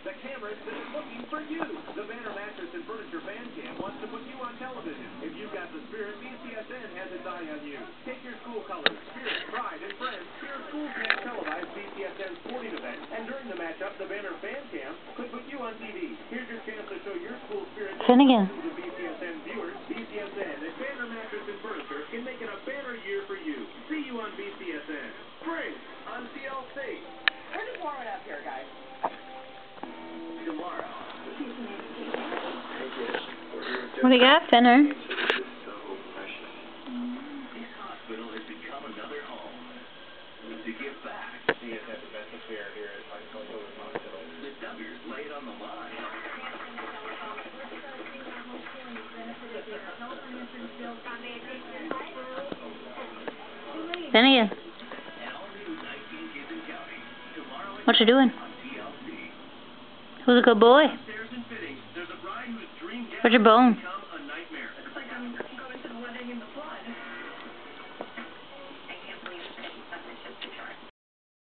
The camera is looking for you. The Banner Mattress and Furniture Fan Cam wants to put you on television. If you've got the spirit, BCSN has its eye on you. Take your school colors, spirit, pride, and friends to your school camp televised BCSN sporting event, and during the matchup, the Banner Fan Cam could put you on TV. Here's your chance to show your school spirit Finnegan. to the BCSN viewers. BCSN and Banner Mattress and Furniture can make it a banner year for you. See you on BCSN. Spring on CLC. We're just warming up here, guys. Tomorrow. What do you got, Finner? This hospital has become another home. To give back, he has had the best affair here at Michael Children's Hospital. The Duggars lay it on the line. Finnegan. What you doing? Who's a good boy? Where's your bone?